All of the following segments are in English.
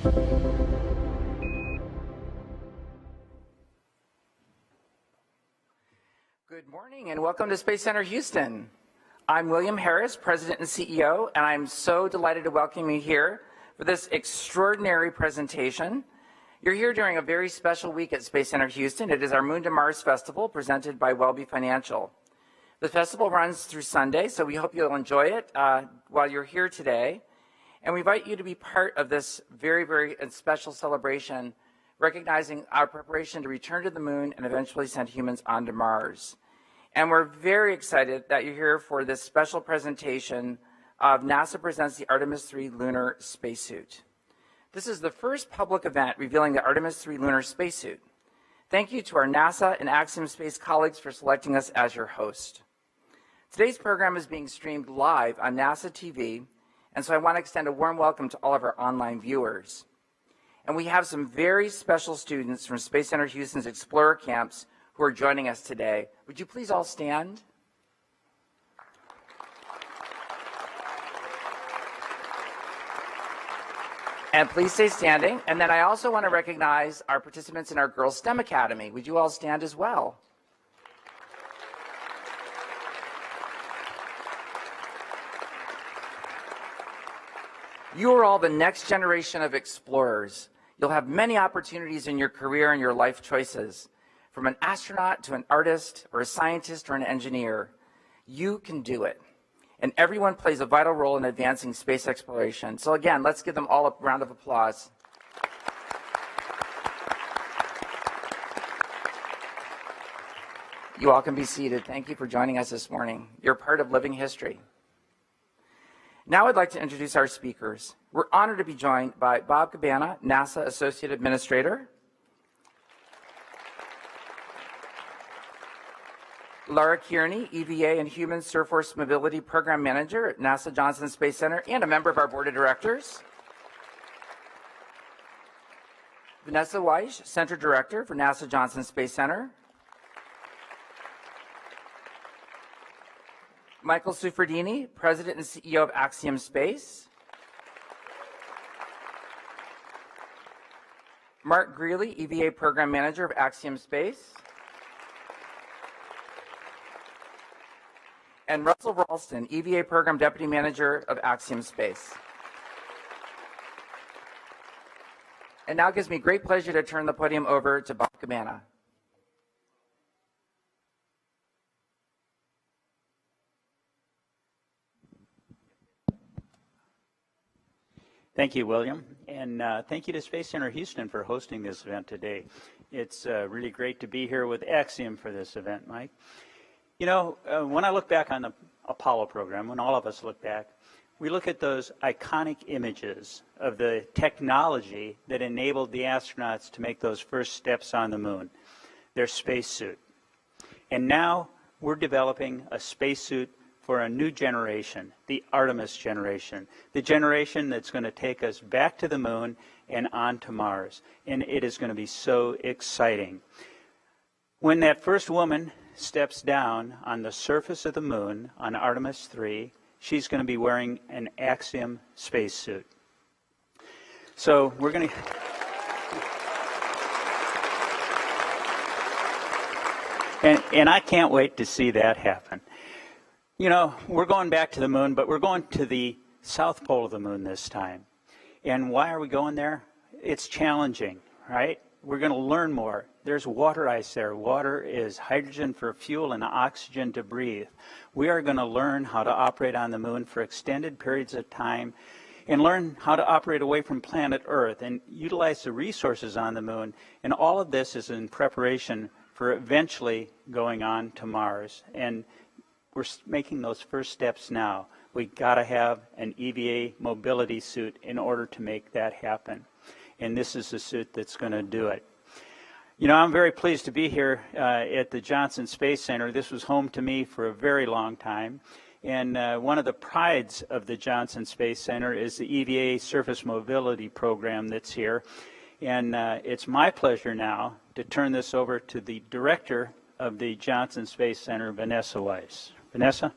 Good morning and welcome to Space Center Houston. I'm William Harris, President and CEO, and I'm so delighted to welcome you here for this extraordinary presentation. You're here during a very special week at Space Center Houston. It is our Moon to Mars Festival presented by Welby Financial. The festival runs through Sunday, so we hope you'll enjoy it while you're here today. And we invite you to be part of this very, very special celebration, recognizing our preparation to return to the moon and eventually send humans onto Mars. And we're very excited that you're here for this special presentation of NASA Presents the Artemis 3 Lunar Spacesuit. This is the first public event revealing the Artemis 3 Lunar Spacesuit. Thank you to our NASA and Axiom Space colleagues for selecting us as your host. Today's program is being streamed live on NASA TV, and so I want to extend a warm welcome to all of our online viewers. And we have some very special students from Space Center Houston's Explorer camps who are joining us today. Would you please all stand? And please stay standing. And then I also want to recognize our participants in our Girls STEM Academy. Would you all stand as well? You are all the next generation of explorers. You'll have many opportunities in your career and your life choices. From an astronaut to an artist or a scientist or an engineer, you can do it. And everyone plays a vital role in advancing space exploration. So again, let's give them all a round of applause. You all can be seated. Thank you for joining us this morning. You're part of living history. Now I'd like to introduce our speakers. We're honored to be joined by Bob Cabana, NASA Associate Administrator, Laura Kearney, EVA and Human Surface Mobility Program Manager at NASA Johnson Space Center and a member of our Board of Directors. Vanessa Weiss, Center Director for NASA Johnson Space Center. Michael Suffredini, President and CEO of Axiom Space. Mark Greeley, EVA Program Manager of Axiom Space. And Russell Ralston, EVA Program Deputy Manager of Axiom Space. And now it gives me great pleasure to turn the podium over to Bob Cabana. Thank you, William, and thank you to Space Center Houston for hosting this event today. It's really great to be here with Axiom for this event, Mike. You know, when I look back on the Apollo program, when all of us look back, we look at those iconic images of the technology that enabled the astronauts to make those first steps on the moon, their spacesuit. And now we're developing a spacesuit for a new generation, the Artemis generation, the generation that's going to take us back to the moon and on to Mars. And it is going to be so exciting. When that first woman steps down on the surface of the moon on Artemis 3, she's going to be wearing an Axiom spacesuit. So we're going to... And I can't wait to see that happen. You know, we're going back to the moon, but we're going to the south pole of the moon this time. And why are we going there? It's challenging, right? We're going to learn more. There's water ice there. Water is hydrogen for fuel and oxygen to breathe. We are going to learn how to operate on the moon for extended periods of time and learn how to operate away from planet Earth and utilize the resources on the moon. And all of this is in preparation for eventually going on to Mars. And we're making those first steps now. We got to have an EVA mobility suit in order to make that happen. And this is the suit that's going to do it. You know, I'm very pleased to be here at the Johnson Space Center. This was home to me for a very long time. And one of the prides of the Johnson Space Center is the EVA Surface Mobility Program that's here. And it's my pleasure now to turn this over to the director of the Johnson Space Center, Vanessa Weiss. Vanessa?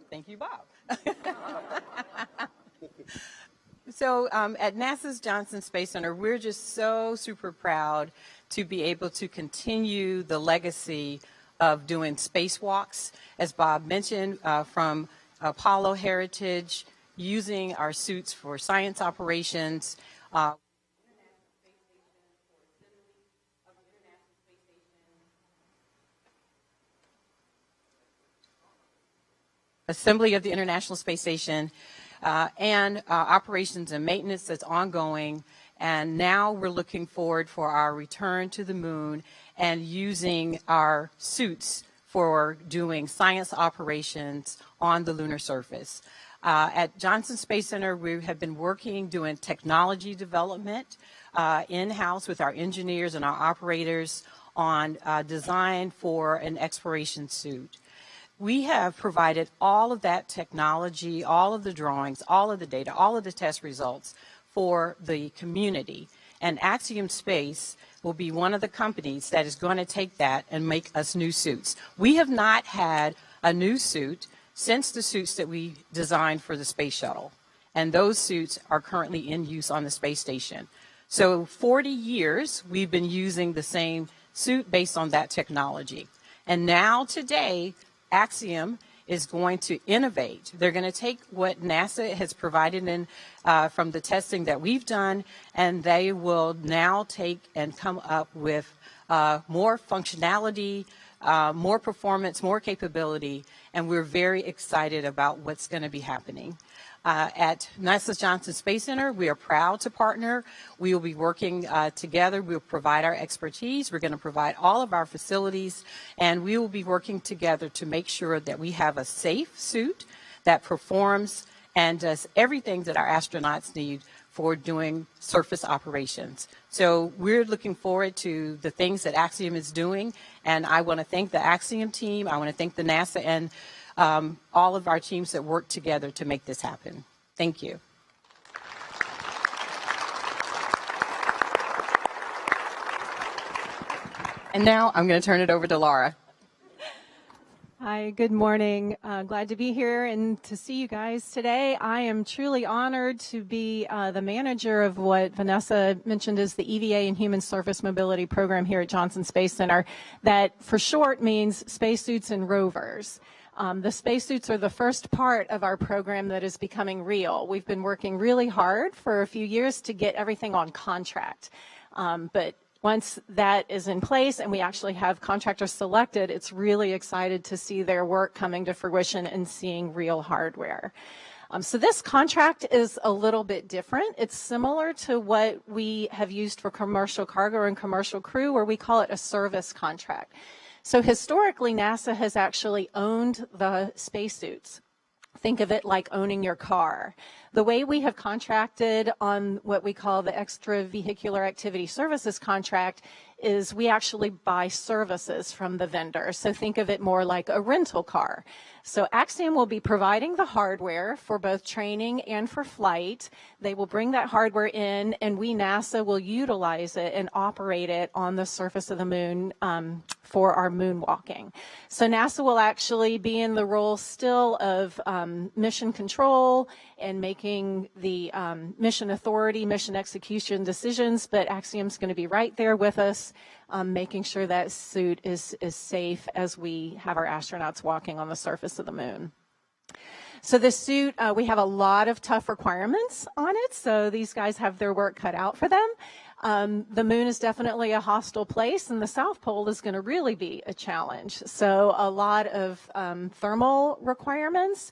Thank you, Bob. So at NASA's Johnson Space Center, we're just so super proud to be able to continue the legacy of doing spacewalks, as Bob mentioned, from Apollo heritage, using our suits for science operations, assembly of the International Space Station, and operations and maintenance that's ongoing. And now we're looking forward for our return to the moon and using our suits for doing science operations on the lunar surface. At Johnson Space Center, we have been working doing technology development in-house with our engineers and our operators on design for an exploration suit. We have provided all of that technology, all of the drawings, all of the data, all of the test results for the community. And Axiom Space will be one of the companies that is going to take that and make us new suits. We have not had a new suit since the suits that we designed for the space shuttle. And those suits are currently in use on the space station. So 40 years we've been using the same suit based on that technology. And now today, Axiom is going to innovate. They're going to take what NASA has provided in from the testing that we've done, and they will now take and come up with more functionality, more performance, more capability, and we're very excited about what's going to be happening. At NASA's Johnson Space Center, we are proud to partner. We will be working together. We'll provide our expertise. We're going to provide all of our facilities, and we will be working together to make sure that we have a safe suit that performs and does everything that our astronauts need for doing surface operations. So we're looking forward to the things that Axiom is doing, and I want to thank the Axiom team. I want to thank the NASA and all of our teams that work together to make this happen. Thank you. And now I'm going to turn it over to Laura. Hi, good morning. Glad to be here and to see you guys today. I am truly honored to be the manager of what Vanessa mentioned as the EVA and Human Surface Mobility Program here at Johnson Space Center. That for short means spacesuits and rovers. The spacesuits are the first part of our program that is becoming real. We've been working really hard for a few years to get everything on contract. But once that is in place and we actually have contractors selected, it's really excited to see their work coming to fruition and seeing real hardware. So this contract is a little bit different. It's similar to what we have used for commercial cargo and commercial crew, where we call it a service contract. So historically, NASA has actually owned the spacesuits. Think of it like owning your car. The way we have contracted on what we call the extravehicular activity services contract is we actually buy services from the vendor. So think of it more like a rental car. So Axiom will be providing the hardware for both training and for flight. They will bring that hardware in, and we, NASA, will utilize it and operate it on the surface of the moon for our moonwalking. So NASA will actually be in the role still of mission control and making the mission authority, mission execution decisions, but Axiom's going to be right there with us, making sure that suit is safe as we have our astronauts walking on the surface of the moon. So this suit, we have a lot of tough requirements on it, so these guys have their work cut out for them. The moon is definitely a hostile place, and the South Pole is going to really be a challenge. So a lot of thermal requirements.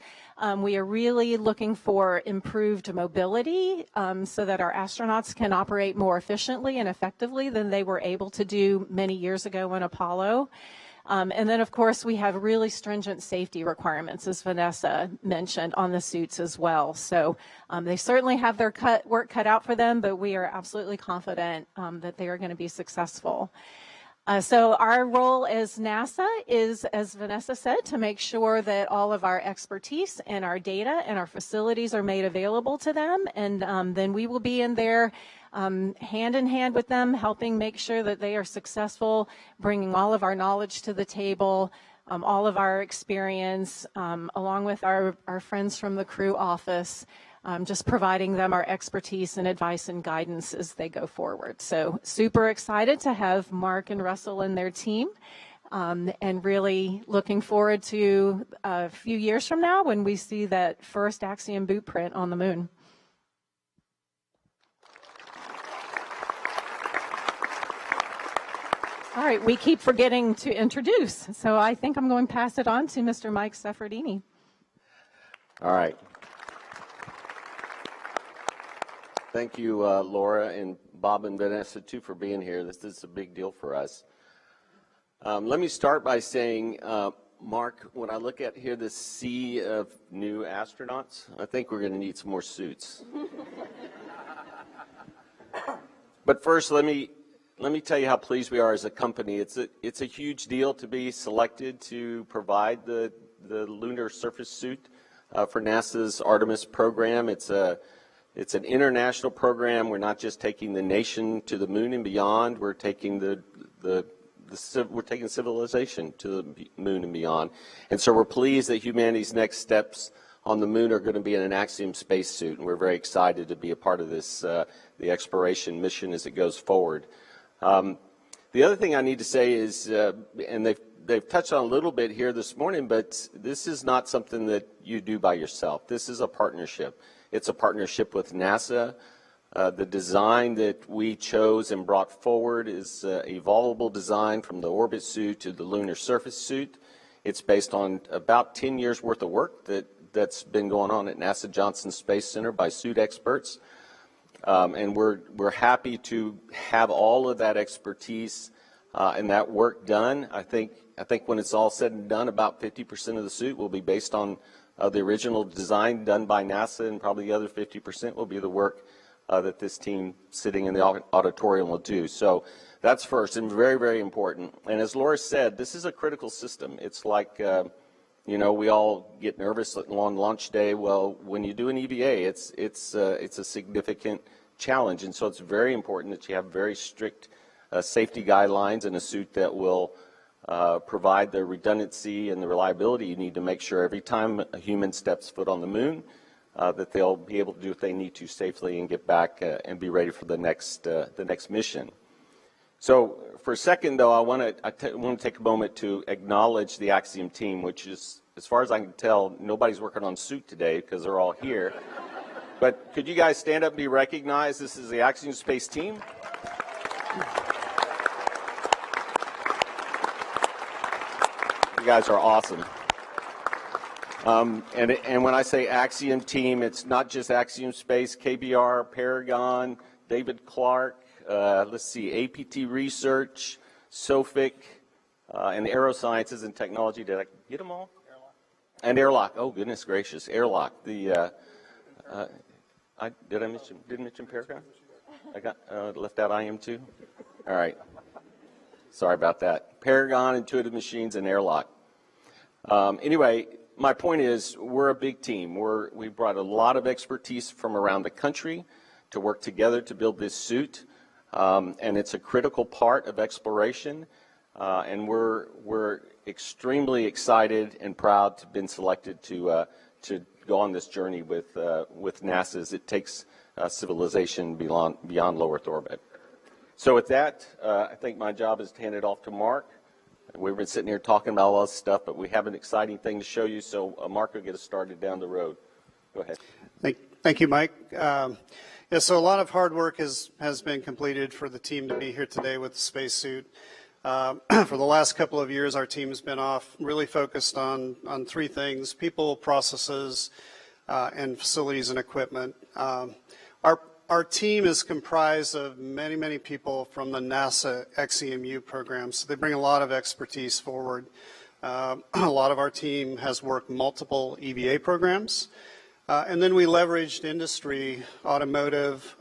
We are really looking for improved mobility so that our astronauts can operate more efficiently and effectively than they were able to do many years ago in Apollo. And then, of course, we have really stringent safety requirements, as Vanessa mentioned, on the suits as well. So they certainly have their work cut out for them, but we are absolutely confident that they are going to be successful. So our role as NASA is, as Vanessa said, to make sure that all of our expertise and our data and our facilities are made available to them. And then we will be in there hand in hand with them, helping make sure that they are successful, bringing all of our knowledge to the table, all of our experience, along with our friends from the crew office, just providing them our expertise and advice and guidance as they go forward. So super excited to have Mark and Russell and their team, and really looking forward to a few years from now when we see that first Axiom boot print on the moon. All right, we keep forgetting to introduce, so I think I'm going to pass it on to Mr. Mike Sefferdini. All right. Thank you, Laura and Bob and Vanessa, too, for being here. This is a big deal for us. Let me start by saying, Mark, when I look at here this sea of new astronauts, I think we're going to need some more suits. But first, let me tell you how pleased we are as a company. It's a huge deal to be selected to provide the lunar surface suit for NASA's Artemis program. It's an international program. We're not just taking the nation to the moon and beyond. We're taking we're taking civilization to the moon and beyond. And so we're pleased that humanity's next steps on the moon are going to be in an Axiom spacesuit, and we're very excited to be a part of this the exploration mission as it goes forward. The other thing I need to say is, and they've touched on a little bit here this morning, but this is not something that you do by yourself. This is a partnership. It's a partnership with NASA. The design that we chose and brought forward is a evolvable design from the orbit suit to the lunar surface suit. It's based on about 10 years worth of work that's been going on at NASA Johnson Space Center by suit experts. And we're happy to have all of that expertise and that work done. I think when it's all said and done, about 50% of the suit will be based on the original design done by NASA, and probably the other 50% will be the work that this team sitting in the auditorium will do. So that's first and very, very important. And as Laura said, this is a critical system. It's like, we all get nervous on launch day. Well, when you do an EVA, it's a significant challenge, and so it's very important that you have very strict safety guidelines and a suit that will provide the redundancy and the reliability you need to make sure every time a human steps foot on the moon that they'll be able to do what they need to safely and get back and be ready for the next mission. So for a second, though, I want to take a moment to acknowledge the Axiom team, which is, as far as I can tell, nobody's working on suit today because they're all here. But could you guys stand up and be recognized? This is the Axiom Space team. You guys are awesome. And when I say Axiom team, it's not just Axiom Space, KBR, Paragon, David Clark, let's see, APT Research, SOFIC, and Aerosciences and Technology. Did I get them all? Airlock. And Airlock. Oh, goodness gracious. Airlock. Didn't mention Paragon? I got left out IM too? All right. Sorry about that. Paragon, Intuitive Machines, and Airlock. Anyway, my point is we're a big team. We brought a lot of expertise from around the country to work together to build this suit, and it's a critical part of exploration, and we're extremely excited and proud to have been selected to go on this journey with NASA as it takes civilization beyond low Earth orbit. So with that, I think my job is to hand it off to Mark. We've been sitting here talking about all this stuff, but we have an exciting thing to show you, so Mark will get us started down the road. Go ahead. Thank you, Mike. So a lot of hard work has been completed for the team to be here today with the spacesuit. For the last couple of years, our team has been off really focused on three things: people, processes, and facilities and equipment. Our team is comprised of many people from the NASA XEMU program, so they bring a lot of expertise forward. A lot of our team has worked multiple EVA programs. And then we leveraged industry, automotive,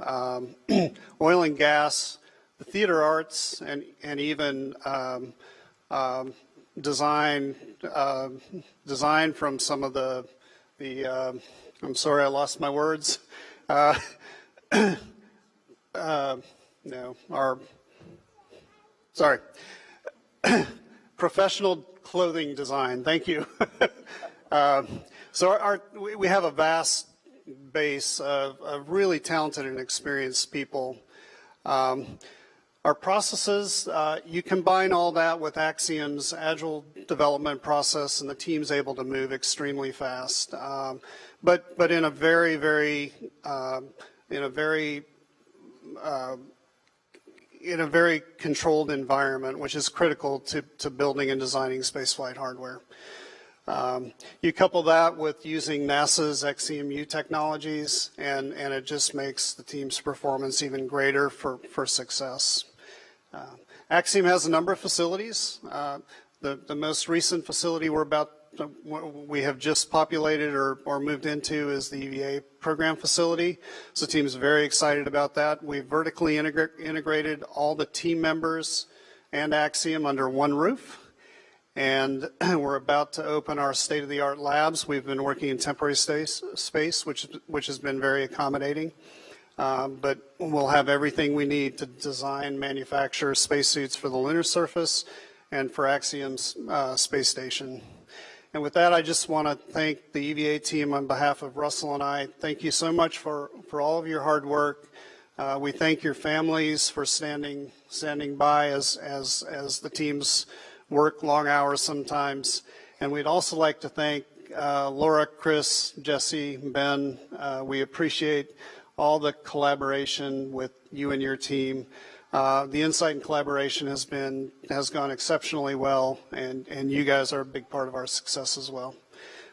oil and gas, the theater arts, and even design from some of the I'm sorry, I lost my words. professional clothing design. Thank you. So we have a vast base of really talented and experienced people. Our processes, you combine all that with Axiom's agile development process, and the team's able to move extremely fast. But in a very controlled environment, which is critical to building and designing spaceflight hardware. You couple that with using NASA's Axiom U technologies, and it just makes the team's performance even greater for success. Axiom has a number of facilities. The most recent facility we have just populated or moved into is the EVA program facility. So the team is very excited about that. We've vertically integrated all the team members and Axiom under one roof. And we're about to open our state-of-the-art labs. We've been working in temporary space, which has been very accommodating. But we'll have everything we need to design, manufacture spacesuits for the lunar surface and for Axiom's space station. And with that, I just want to thank the EVA team on behalf of Russell and I. Thank you so much for all of your hard work. We thank your families for standing by as the teams work long hours sometimes. And we'd also like to thank Laura, Chris, Jesse, Ben. We appreciate all the collaboration with you and your team. The insight and collaboration has gone exceptionally well, and you guys are a big part of our success as well.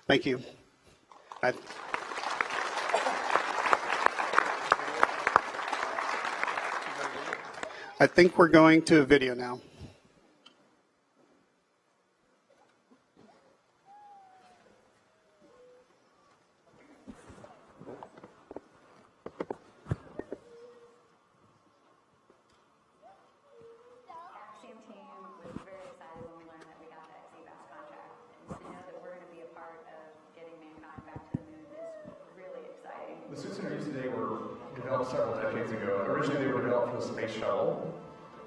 Thank you. I think we're going to a video now. The suits that are used today were developed several decades ago. Originally, they were developed for the space shuttle,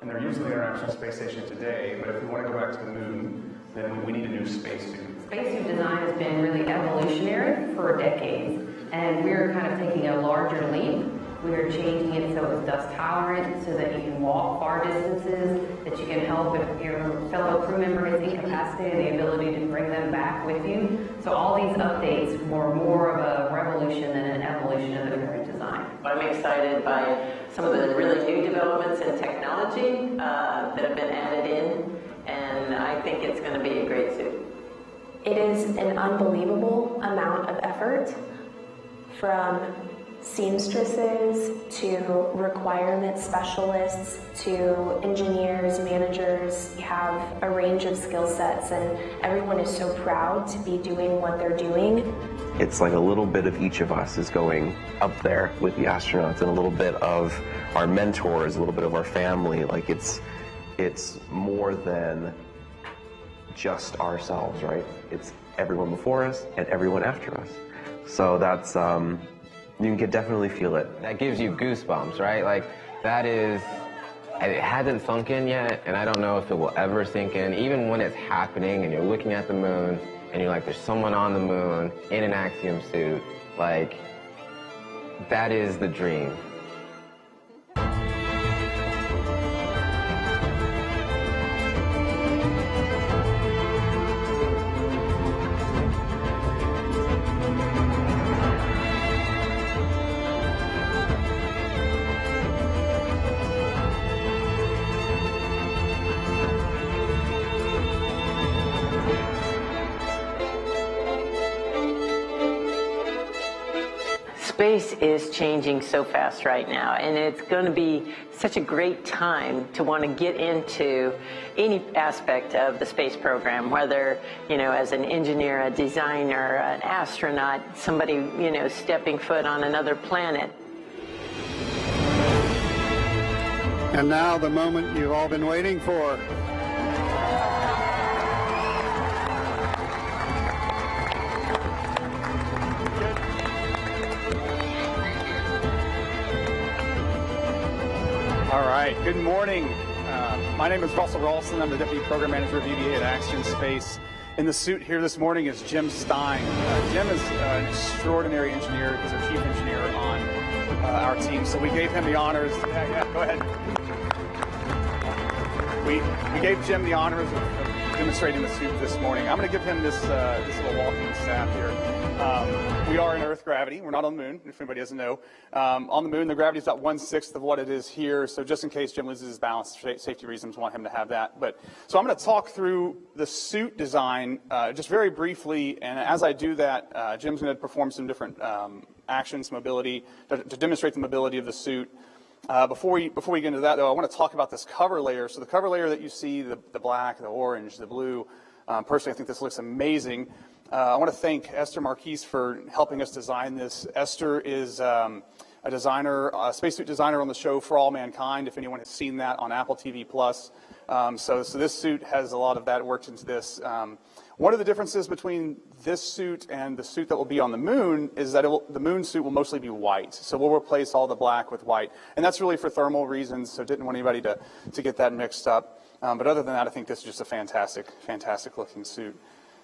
and they're used in the International Space Station today. But if we want to go back to the moon, then we need a new spacesuit. Spacesuit design has been really evolutionary for decades, and we're kind of taking a larger leap. We're changing it so it's dust tolerant, so that you can walk far distances, that you can help if your fellow crew member is incapacitated, the ability to bring them back with you. So all these updates were more of a revolution than an evolution of the current design. I'm excited by some of the really new developments in technology that have been added in, and I think it's going to be a great suit. It is an unbelievable amount of effort, from seamstresses to requirement specialists to engineers, managers. You have a range of skill sets, and everyone is so proud to be doing what they're doing. It's like a little bit of each of us is going up there with the astronauts, and a little bit of our mentors, a little bit of our family. Like it's more than just ourselves, right? It's everyone before us and everyone after us. So that's you can definitely feel it. That gives you goosebumps, right? Like, that is, it hasn't sunk in yet, and I don't know if it will ever sink in. Even when it's happening and you're looking at the moon, and you're like, there's someone on the moon in an Axiom suit, like, that is the dream. Space is changing so fast right now, and it's going to be such a great time to want to get into any aspect of the space program, whether, you know, as an engineer, a designer, an astronaut, somebody, you know, stepping foot on another planet. And now the moment you've all been waiting for. All right, good morning. My name is Russell Ralston. I'm the Deputy Program Manager of EVA at Axiom Space. In the suit here this morning is Jim Stein. Jim is an extraordinary engineer. He's our chief engineer on our team. So we gave him the honors. Yeah, go ahead. We gave Jim the honors of demonstrating the suit this morning. I'm going to give him this little walking staff here. We are in Earth gravity. We're not on the moon, if anybody doesn't know. On the moon, the gravity is about 1/6 of what it is here. So just in case Jim loses his balance, safety reasons want him to have that. So I'm going to talk through the suit design just very briefly. And as I do that, Jim's going to perform some different actions, mobility, to demonstrate the mobility of the suit. Before we get into that, though, I want to talk about this cover layer. So the cover layer that you see, the black, the orange, the blue, personally, I think this looks amazing. I want to thank Esther Marquise for helping us design this. Esther is a designer, a spacesuit designer on the show For All Mankind, if anyone has seen that on Apple TV+. So this suit has a lot of that worked into this. One of the differences between this suit and the suit that will be on the moon is that the moon suit will mostly be white. So we'll replace all the black with white. And that's really for thermal reasons, so didn't want anybody to get that mixed up. But other than that, I think this is just a fantastic, fantastic looking suit.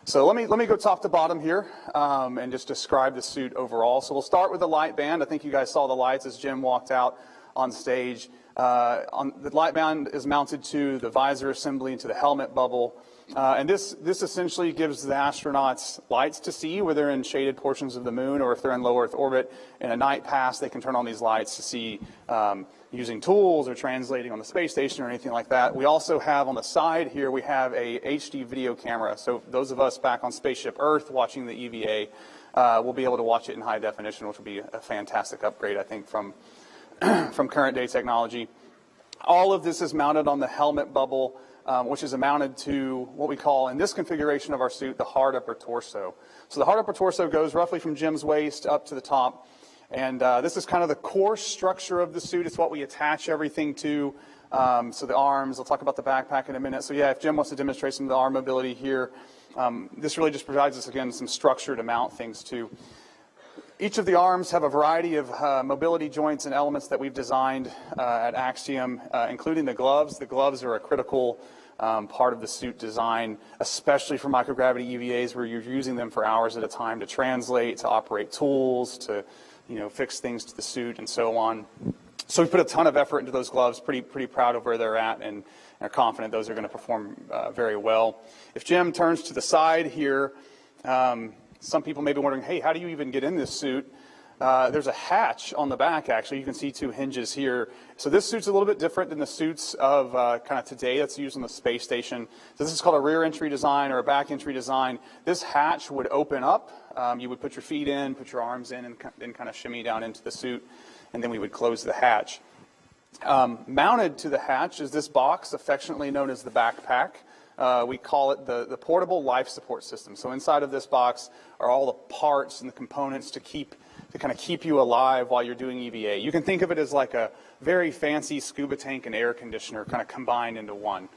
So let me go top to bottom here and just describe the suit overall. So we'll start with the light band. I think you guys saw the lights as Jim walked out on stage. The light band is mounted to the visor assembly and to the helmet bubble. And this essentially gives the astronauts lights to see where they're in shaded portions of the moon or if they're in low Earth orbit. In a night pass, they can turn on these lights to see using tools or translating on the space station or anything like that. We also have on the side here, we have a HD video camera. So those of us back on Spaceship Earth watching the EVA will be able to watch it in high definition, which will be a fantastic upgrade, I think, from current day technology. All of this is mounted on the helmet bubble, which is mounted to what we call, in this configuration of our suit, the hard upper torso. So the hard upper torso goes roughly from Jim's waist up to the top. And this is kind of the core structure of the suit. It's what we attach everything to. So the arms, I'll talk about the backpack in a minute. So yeah, if Jim wants to demonstrate some of the arm mobility here, this really just provides us, again, some structure to mount things to. Each of the arms have a variety of mobility joints and elements that we've designed at Axiom, including the gloves. The gloves are a critical part of the suit design, especially for microgravity EVAs where you're using them for hours at a time to translate, to operate tools, to fix things to the suit and so on. So we put a ton of effort into those gloves, pretty proud of where they're at and are confident those are going to perform very well. If Jim turns to the side here, some people may be wondering, hey, how do you even get in this suit? There's a hatch on the back, actually. You can see two hinges here. So this suit's a little bit different than the suits of kind of today that's used on the space station. So this is called a rear entry design or a back entry design. This hatch would open up. You would put your feet in, put your arms in, and then kind of shimmy down into the suit, and then we would close the hatch. Mounted to the hatch is this box, affectionately known as the backpack. We call it the portable life support system. So inside of this box are all the parts and the components to kind of keep you alive while you're doing EVA. You can think of it as like a very fancy scuba tank and air conditioner kind of combined into one.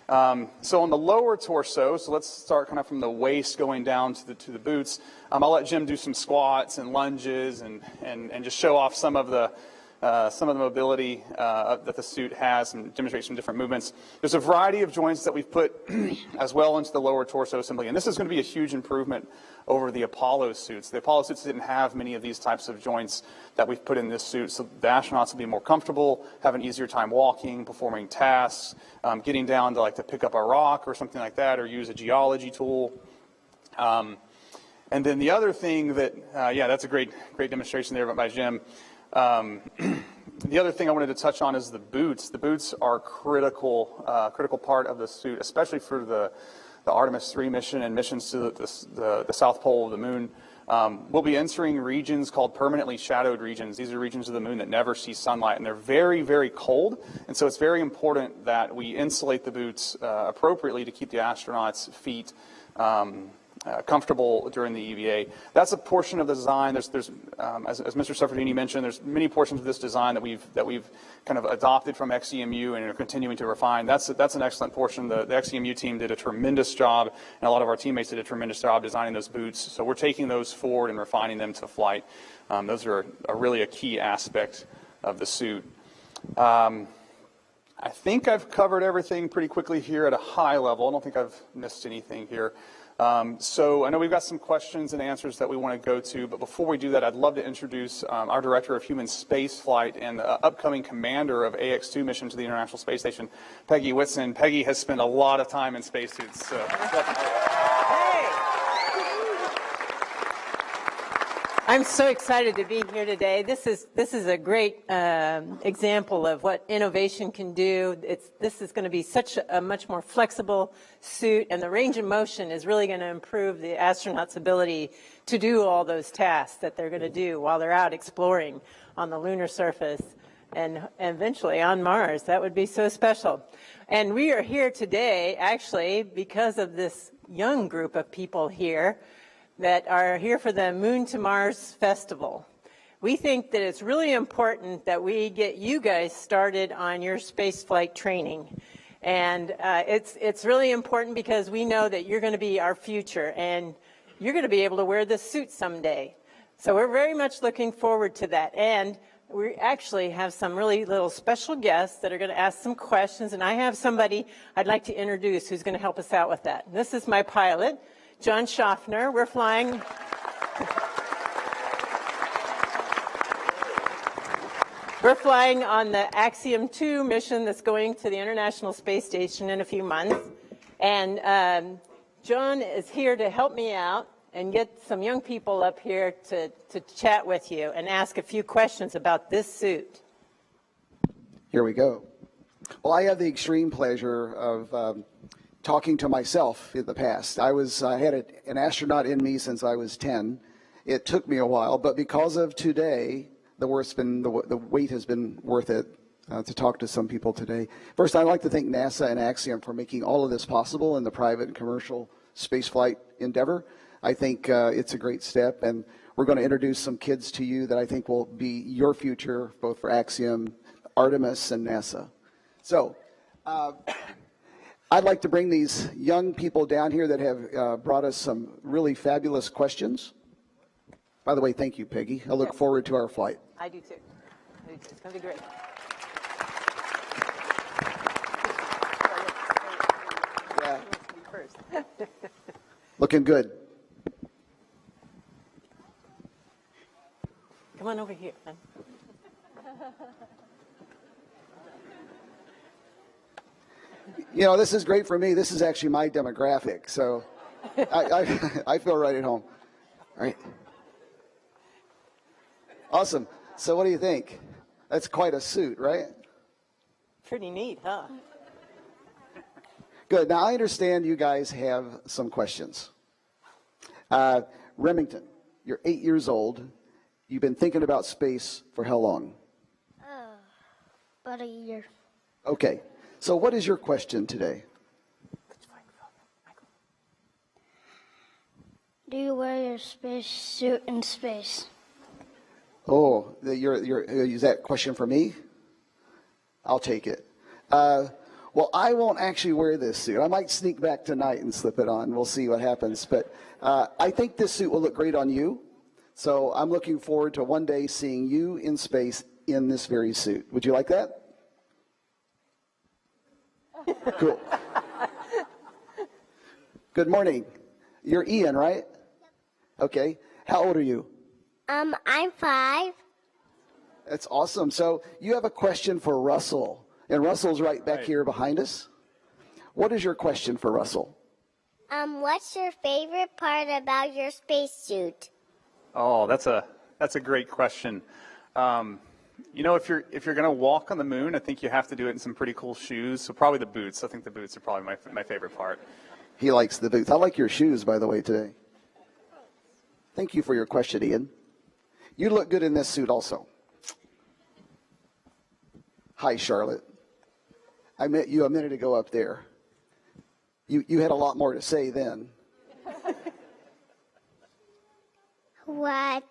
So on the lower torso, so let's start kind of from the waist going down to the boots. I'll let Jim do some squats and lunges and just show off some of the mobility that the suit has and demonstrate some different movements. There's a variety of joints that we've put as well into the lower torso assembly, and this is going to be a huge improvement over the Apollo suits. The Apollo suits didn't have many of these types of joints that we've put in this suit, so the astronauts will be more comfortable, have an easier time walking, performing tasks, getting down to pick up a rock or something like that, or use a geology tool. And then the other thing that, yeah, that's a great demonstration there by Jim. The other thing I wanted to touch on is the boots. The boots are critical part of the suit, especially for the Artemis 3 mission and missions to the South Pole of the moon. We'll be entering regions called permanently shadowed regions. These are regions of the moon that never see sunlight, and they're very, very cold. And so it's very important that we insulate the boots appropriately to keep the astronauts' feet comfortable during the EVA. That's a portion of the design. There's as Mr. Suffredini mentioned, there's many portions of this design that we've kind of adopted from XEMU and are continuing to refine. That's an excellent portion. The XEMU team did a tremendous job, and a lot of our teammates did a tremendous job designing those boots. So we're taking those forward and refining them to flight. Those are really a key aspect of the suit. I think I've covered everything pretty quickly here at a high level. I don't think I've missed anything here. So I know we've got some questions and answers that we want to go to, but before we do that, I'd love to introduce our Director of Human Spaceflight and upcoming commander of AX-2 mission to the International Space Station, Peggy Whitson. Peggy has spent a lot of time in spacesuits. I'm so excited to be here today. This is a great example of what innovation can do. This is going to be such a much more flexible suit, and the range of motion is really going to improve the astronauts' ability to do all those tasks that they're going to do while they're out exploring on the lunar surface and eventually on Mars. That would be so special. And we are here today actually because of this young group of people here that are here for the Moon to Mars Festival. We think that it's really important that we get you guys started on your spaceflight training. And it's really important because we know that you're going to be our future and you're going to be able to wear this suit someday. So we're very much looking forward to that. And we actually have some really little special guests that are going to ask some questions. And I have somebody I'd like to introduce who's going to help us out with that. This is my pilot, John Schaffner. We're flying. We're flying on the Axiom 2 mission that's going to the International Space Station in a few months. And John is here to help me out and get some young people up here to chat with you and ask a few questions about this suit. Here we go. Well, I have the extreme pleasure of talking to myself in the past. I had an astronaut in me since I was 10. It took me a while, but because of today, the wait has been worth it to talk to some people today. First, I'd like to thank NASA and Axiom for making all of this possible in the private and commercial spaceflight endeavor. I think it's a great step, and we're going to introduce some kids to you that I think will be your future, both for Axiom, Artemis, and NASA. So, I'd like to bring these young people down here that have brought us some really fabulous questions. By the way, thank you, Peggy. I look forward to our flight. I do too. It's going to be great. Yeah. Looking good. Come on over here, man. You know, this is great for me. This is actually my demographic, so I feel right at home. All right. Awesome. So what do you think? That's quite a suit, right? Pretty neat, huh? Good. Now, I understand you guys have some questions. Remington, you're 8 years old. You've been thinking about space for how long? About a year. Okay. So what is your question today? Do you wear your space suit in space? Oh, is that question for me? I'll take it. Well, I won't actually wear this suit. I might sneak back tonight and slip it on. We'll see what happens. But I think this suit will look great on you. So I'm looking forward to one day seeing you in space in this very suit. Would you like that? Cool. Good morning. You're Ian, right? Okay. How old are you? I'm 5. That's awesome. So you have a question for Russell, and Russell's right back here behind us. What is your question for Russell? What's your favorite part about your spacesuit? Oh, that's a great question. You know, if you're going to walk on the moon, I think you have to do it in some pretty cool shoes. So probably the boots. I think the boots are probably my favorite part. He likes the boots. I like your shoes, by the way, today. Thank you for your question, Ian. You look good in this suit also. Hi, Charlotte. I met you a minute ago up there. You had a lot more to say then. What?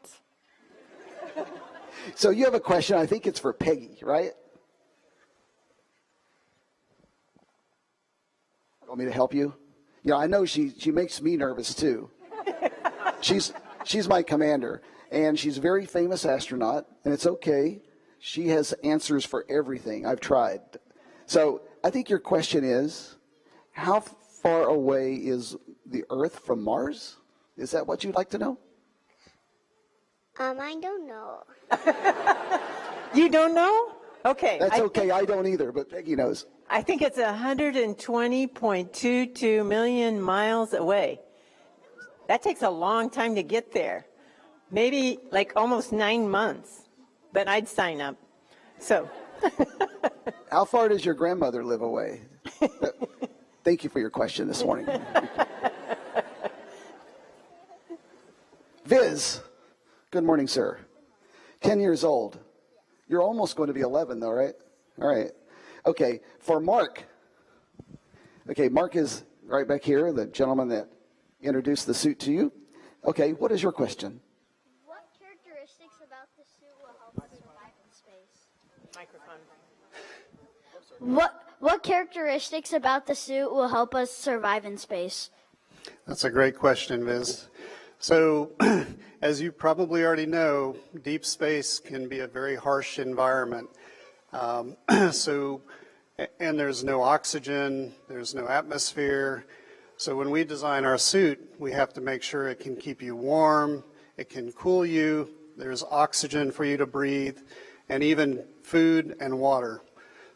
So you have a question. I think it's for Peggy, right? Want me to help you? Yeah, I know she makes me nervous too. She's my commander, and she's a very famous astronaut, and it's okay. She has answers for everything. I've tried. So I think your question is, how far away is the Earth from Mars? Is that what you'd like to know? I don't know. You don't know? Okay. That's okay. I don't either, but Peggy knows. I think it's 120.22 million miles away. That takes a long time to get there. Maybe like almost 9 months, but I'd sign up. So. How far does your grandmother live away? Thank you for your question this morning. Viz, good morning, sir. 10 years old. You're almost going to be 11, though, right? All right. Okay, for Mark. Okay, Mark is right back here, the gentleman that introduced the suit to you. Okay, what is your question? What characteristics about the suit will help us survive in space? Microphone. What characteristics about the suit will help us survive in space? That's a great question, Viz. So, as you probably already know, deep space can be a very harsh environment. And there's no oxygen, there's no atmosphere. So when we design our suit, we have to make sure it can keep you warm, it can cool you, there's oxygen for you to breathe, and even food and water.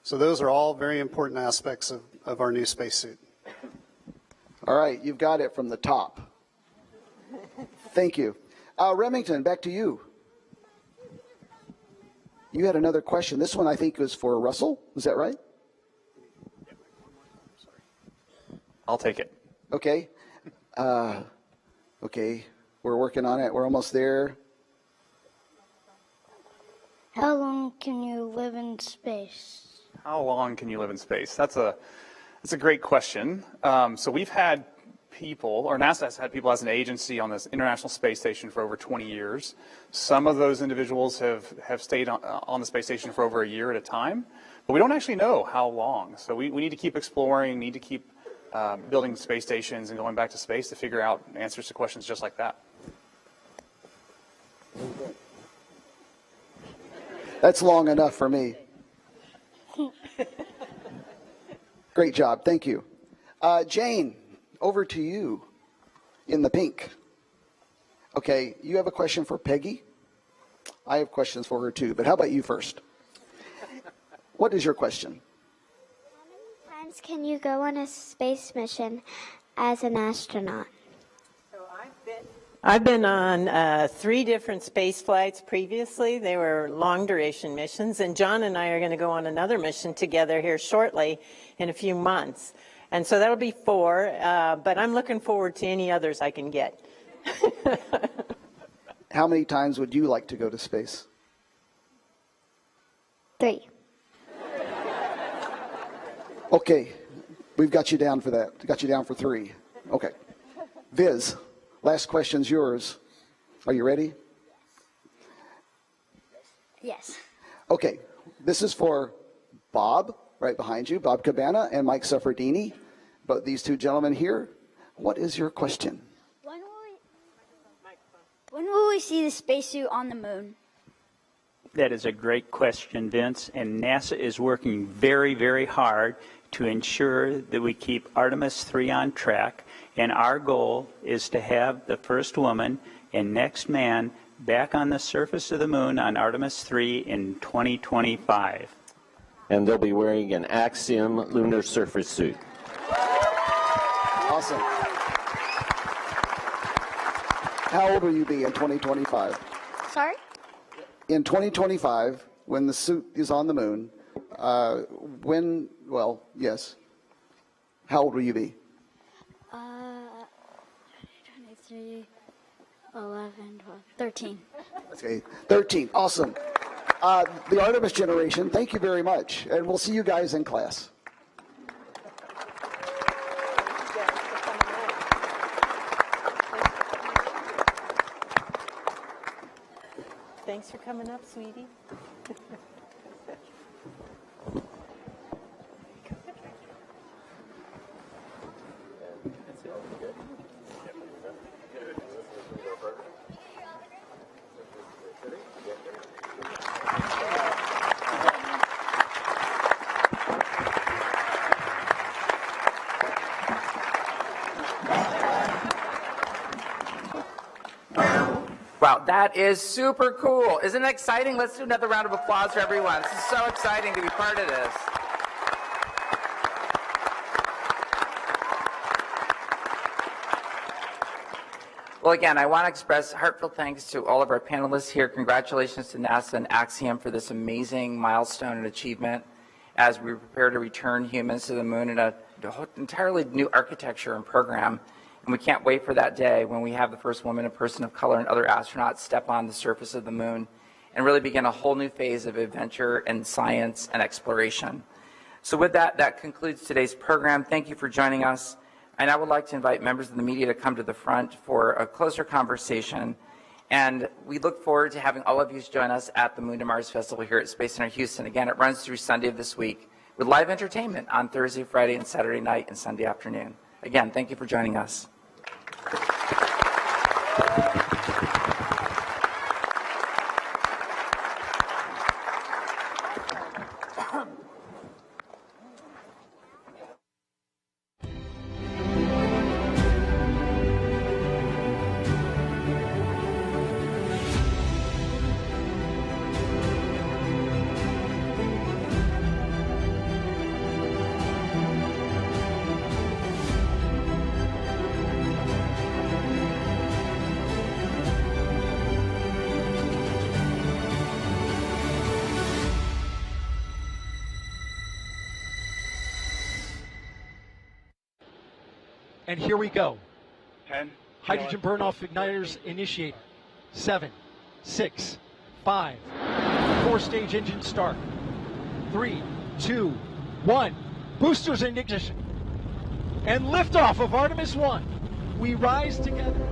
So those are all very important aspects of our new spacesuit. All right, you've got it from the top. Thank you. Remington, back to you. You had another question. This one I think was for Russell. Is that right? I'll take it. Okay. Okay, we're working on it. We're almost there. How long can you live in space? How long can you live in space? That's a great question. So we've had people, or NASA has had people as an agency on this International Space Station for over 20 years. Some of those individuals have stayed on the space station for over a year at a time, but we don't actually know how long. So we need to keep exploring, need to keep building space stations and going back to space to figure out answers to questions just like that. That's long enough for me. Great job. Thank you. Jane, over to you in the pink. Okay, you have a question for Peggy? I have questions for her too, but how about you first? What is your question? How many times can you go on a space mission as an astronaut? I've been on 3 different space flights previously. They were long duration missions, and John and I are going to go on another mission together here shortly in a few months. And so that'll be 4, but I'm looking forward to any others I can get. How many times would you like to go to space? 3. Okay, we've got you down for that. Got you down for 3. Okay. Viz, last question's yours. Are you ready? Yes. Okay, this is for Bob, right behind you, Bob Cabana and Mike Suffredini, but these 2 gentlemen here. What is your question? When will we see the spacesuit on the moon? That is a great question, Vince, and NASA is working very, very hard to ensure that we keep Artemis 3 on track, and our goal is to have the first woman and next man back on the surface of the moon on Artemis 3 in 2025. And they'll be wearing an Axiom lunar surface suit. Awesome. How old will you be in 2025? Sorry? In 2025, when the suit is on the moon, yes. How old will you be? 23, 11, 12, 13. Okay, 13. Awesome. The Artemis generation, thank you very much. And we'll see you guys in class. Thanks for coming up, sweetie. Wow, that is super cool. Isn't it exciting? Let's do another round of applause for everyone. This is so exciting to be part of this. Well, again, I want to express heartfelt thanks to all of our panelists here. Congratulations to NASA and Axiom for this amazing milestone and achievement as we prepare to return humans to the moon in an entirely new architecture and program. And we can't wait for that day when we have the first woman and person of color and other astronauts step on the surface of the moon and really begin a whole new phase of adventure and science and exploration. So with that, that concludes today's program. Thank you for joining us. And I would like to invite members of the media to come to the front for a closer conversation. And we look forward to having all of you join us at the Moon to Mars Festival here at Space Center Houston. Again, it runs through Sunday of this week with live entertainment on Thursday, Friday, and Saturday night and Sunday afternoon. Again, thank you for joining us. And here we go. 10. Hydrogen burn-off igniters initiate. 7, 6, 5. 4-stage engine start. 3, 2, 1. Boosters in ignition. And liftoff of Artemis 1. We rise together.